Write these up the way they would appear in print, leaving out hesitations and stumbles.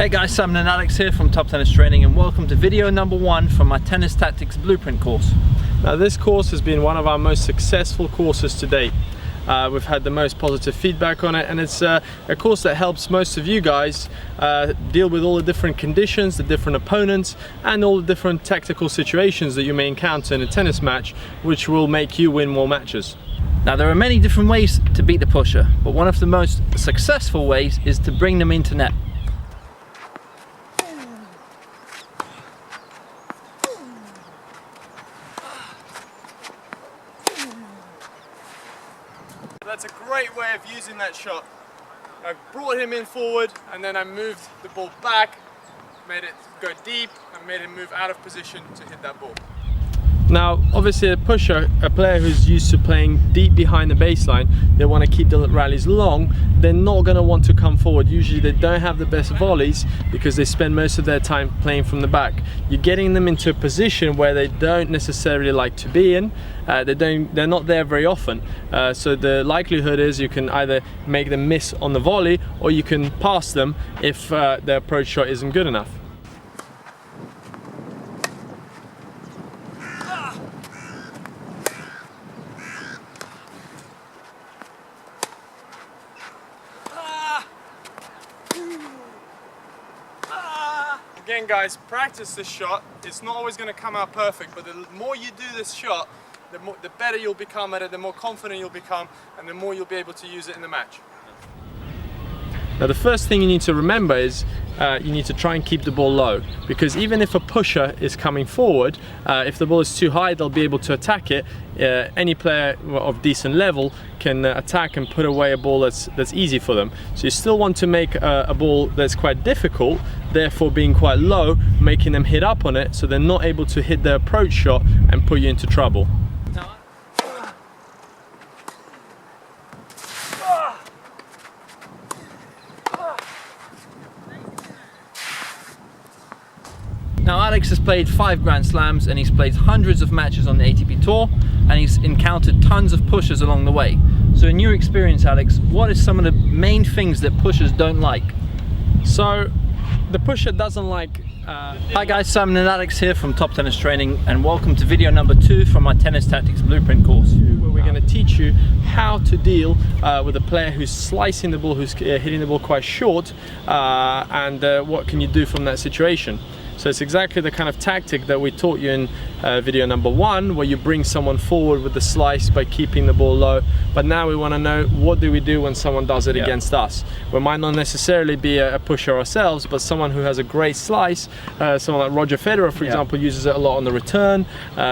Hey guys, Simon and Alex here from Top Tennis Training, and welcome to video number 1 from my Tennis Tactics Blueprint course. Now this course has been one of our most successful courses to date. We've had the most positive feedback on it, and it's a course that helps most of you guys deal with all the different conditions, the different opponents, and all the different tactical situations that you may encounter in a tennis match, which will make you win more matches. Now there are many different ways to beat the pusher, but one of the most successful ways is to bring them into net. That's a great way of using that shot. I brought him in forward and then I moved the ball back, made it go deep and made him move out of position to hit that ball. Now obviously a pusher, a player who's used to playing deep behind the baseline, they want to keep the rallies long, they're not going to want to come forward. Usually they don't have the best volleys because they spend most of their time playing from the back. You're getting them into a position where they don't necessarily like to be in. They're not there very often, so the likelihood is you can either make them miss on the volley or you can pass them if their approach shot isn't good enough. Again guys, practice this shot. It's not always going to come out perfect, but the more you do this shot, the better you'll become at it, the more confident you'll become, and the more you'll be able to use it in the match. Now the first thing you need to remember is you need to try and keep the ball low, because even if a pusher is coming forward, if the ball is too high, they'll be able to attack it. Any player of decent level can attack and put away a ball that's easy for them. So you still want to make a ball that's quite difficult, therefore being quite low, making them hit up on it so they're not able to hit their approach shot and put you into trouble. Now Alex has played 5 Grand Slams and he's played hundreds of matches on the ATP Tour, and he's encountered tons of pushers along the way. So in your experience, Alex, what is some of the main things that pushers don't like? So the pusher doesn't like... Hi guys, Simon and Alex here from Top Tennis Training, and welcome to video number 2 from my Tennis Tactics Blueprint course, where we're going to teach you how to deal with a player who's slicing the ball, who's hitting the ball quite short, and what can you do from that situation. So it's exactly the kind of tactic that we taught you in video number 1, where you bring someone forward with the slice by keeping the ball low. But now we want to know, what do we do when someone does it against us? We might not necessarily be a pusher ourselves, but someone who has a great slice, someone like Roger Federer, for example, uses it a lot on the return,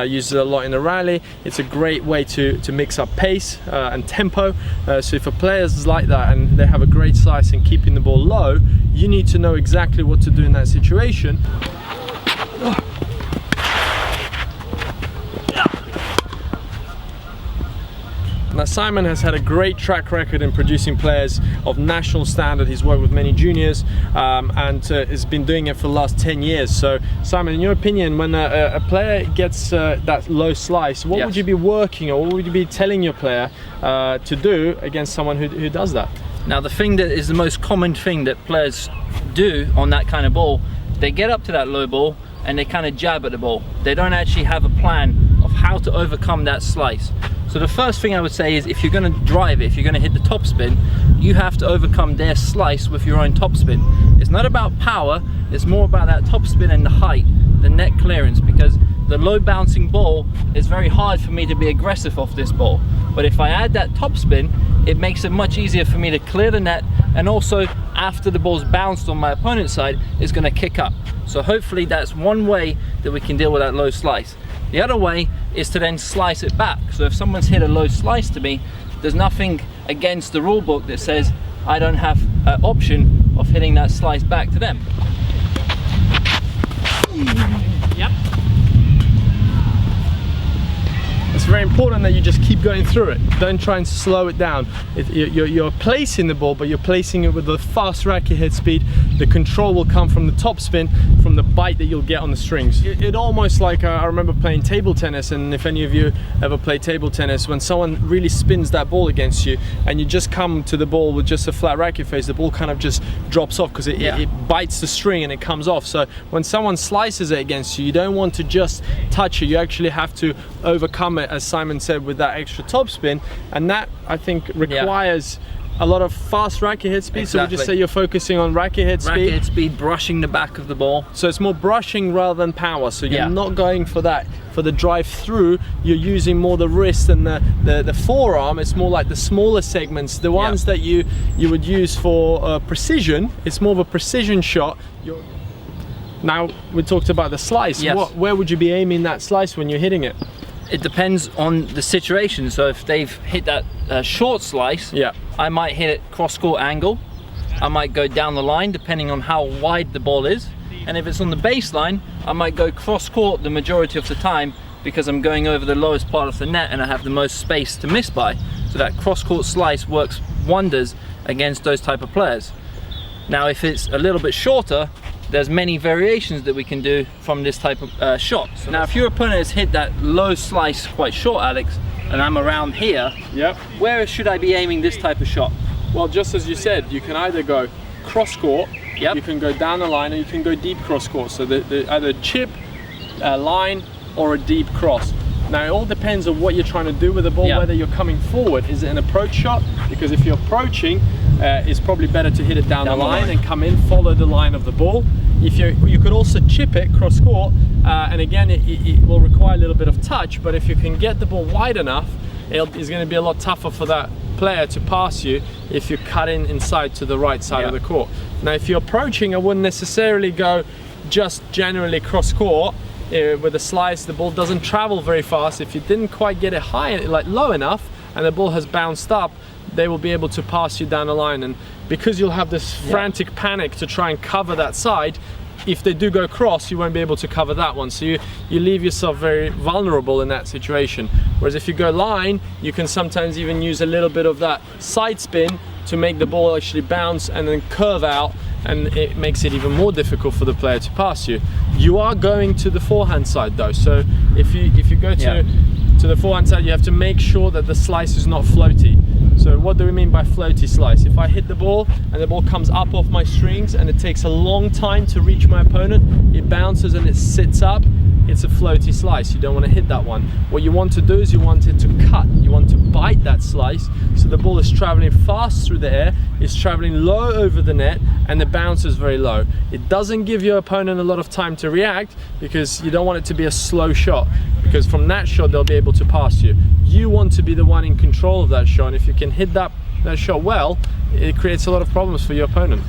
uses it a lot in the rally. It's a great way to mix up pace and tempo. So if a player is like that and they have a great slice and keeping the ball low, you need to know exactly what to do in that situation. Now Simon has had a great track record in producing players of national standard. He's worked with many juniors and has been doing it for the last 10 years. So Simon, in your opinion, when a player gets that low slice, what would you be working, or what would you be telling your player to do against someone who does that? Now the thing that is the most common thing that players do on that kind of ball, they get up to that low ball and they kind of jab at the ball. They don't actually have a plan of how to overcome that slice. So the first thing I would say is, if you're going to drive it, if you're going to hit the topspin, you have to overcome their slice with your own topspin. It's not about power, it's more about that topspin and the height, the net clearance, because the low bouncing ball is very hard for me to be aggressive off this ball. But if I add that topspin, it makes it much easier for me to clear the net, and also after the ball's bounced on my opponent's side, it's going to kick up. So hopefully that's one way that we can deal with that low slice. The other way is to then slice it back. So if someone's hit a low slice to me, there's nothing against the rule book that says I don't have an option of hitting that slice back to them. Yep. it's very important that you just keep going through it. Don't try and slow it down. You're placing the ball, but you're placing it with a fast racket head speed. The control will come from the topspin, from the bite that you'll get on the strings. It almost like, I remember playing table tennis, and if any of you ever play table tennis, when someone really spins that ball against you and you just come to the ball with just a flat racket face, the ball kind of just drops off because it bites the string and it comes off. So when someone slices it against you, you don't want to just touch it, you actually have to overcome it, as Simon said, with that extra topspin, and that I think requires a lot of fast racket head speed. So we just say you're focusing on racket head speed. Racket head speed, brushing the back of the ball. So it's more brushing rather than power. So you're not going for that, for the drive through. You're using more the wrist and the forearm. It's more like the smaller segments, the ones that you would use for precision. It's more of a precision shot. Now we talked about the slice. Yes. Where would you be aiming that slice when you're hitting it? It depends on the situation. So if they've hit that short slice, I might hit it cross-court angle. I might go down the line depending on how wide the ball is. And if it's on the baseline, I might go cross-court the majority of the time because I'm going over the lowest part of the net and I have the most space to miss by. So that cross-court slice works wonders against those type of players. Now if it's a little bit shorter, there's many variations that we can do from this type of shot. So now if your opponent has hit that low slice quite short, Alex, and I'm around here, where should I be aiming this type of shot? Well, just as you said, you can either go cross court, you can go down the line, or you can go deep cross court. So either chip, line, or a deep cross. Now it all depends on what you're trying to do with the ball, whether you're coming forward. Is it an approach shot? Because if you're approaching, it's probably better to hit it down the line and come in, follow the line of the ball. If you could also chip it cross court, and again it will require a little bit of touch, but if you can get the ball wide enough, it's going to be a lot tougher for that player to pass you if you cut in inside to the right side of the court. Now if you're approaching, I wouldn't necessarily go just generally cross court. With a slice, the ball doesn't travel very fast. If you didn't quite get it high, like low enough, and the ball has bounced up, they will be able to pass you down the line. And because you'll have this frantic panic to try and cover that side, if they do go cross, you won't be able to cover that one. So you leave yourself very vulnerable in that situation. Whereas if you go line, you can sometimes even use a little bit of that side spin to make the ball actually bounce and then curve out, and it makes it even more difficult for the player to pass you. You are going to the forehand side though, so if you go to the forehand side, you have to make sure that the slice is not floaty. So what do we mean by floaty slice? If I hit the ball and the ball comes up off my strings and it takes a long time to reach my opponent, it bounces and it sits up, it's a floaty slice. You don't want to hit that one. What you want to do is you want it to cut. You want to bite that slice, so the ball is traveling fast through the air, it's traveling low over the net, and the bounce is very low. It doesn't give your opponent a lot of time to react because you don't want it to be a slow shot, because from that shot they'll be able to pass you. You want to be the one in control of that shot, and if you can hit that shot well, it creates a lot of problems for your opponent.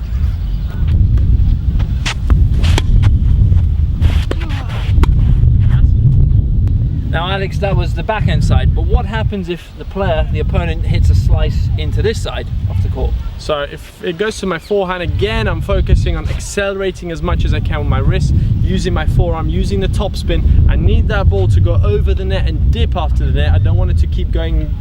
Now Alex, that was the backhand side, but what happens if the opponent hits a slice into this side of the court? So if it goes to my forehand, again, I'm focusing on accelerating as much as I can with my wrist, using my forearm, using the topspin. I need that ball to go over the net and dip after the net. I don't want it to keep going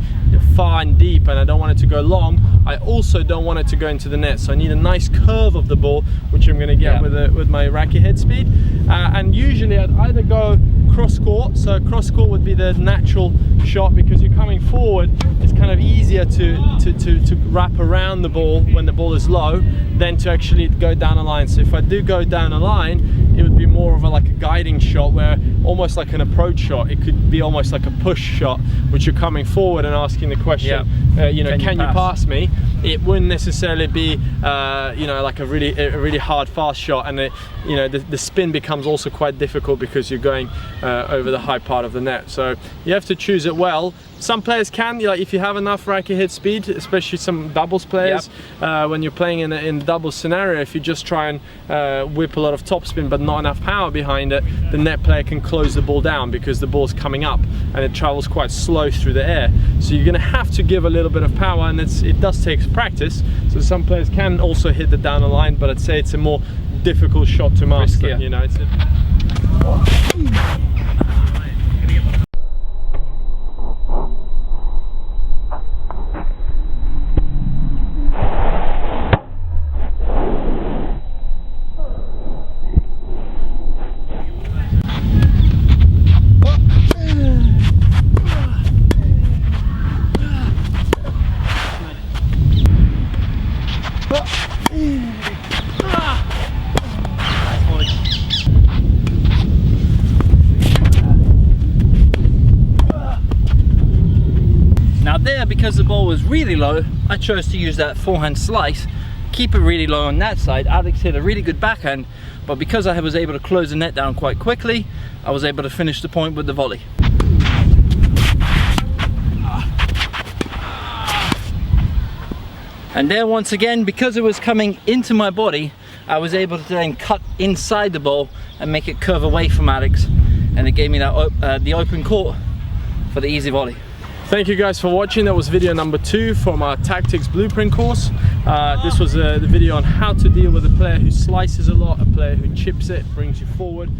far and deep, and I don't want it to go long. I also don't want it to go into the net, so I need a nice curve of the ball, which I'm going to get with my racket head speed. And usually I'd either go cross court, so cross court would be the natural shot because you're coming forward. It's kind of easier to wrap around the ball when the ball is low than to actually go down a line. So if I do go down a line, it would be more of like a guiding shot, where almost like an approach shot. It could be almost like a push shot, which you're coming forward and asking the question, you know, can you pass me? It wouldn't necessarily be, you know, like a really hard fast shot, and you know, the spin becomes also quite difficult because you're going over the high part of the net. So you have to choose it well. Some players can, like if you have enough racket head speed, especially some doubles players, when you're playing in a doubles scenario, if you just try and whip a lot of topspin but not enough power behind it, the net player can close the ball down because the ball's coming up and it travels quite slow through the air. So you're going to have to give a little bit of power, and it does take practice. So some players can also hit the down the line, but I'd say it's a more difficult shot to master. Riskier. You know, because the ball was really low, I chose to use that forehand slice, keep it really low on that side. Alex hit a really good backhand, but because I was able to close the net down quite quickly, I was able to finish the point with the volley. And then once again, because it was coming into my body, I was able to then cut inside the ball and make it curve away from Alex, and it gave me that the open court for the easy volley. Thank you guys for watching. That was video number 2 from our tactics blueprint course. This was the video on how to deal with a player who slices a lot, a player who chips it, brings you forward.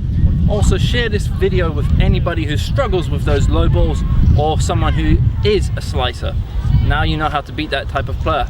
Also share this video with anybody who struggles with those low balls, or someone who is a slicer. Now you know how to beat that type of player.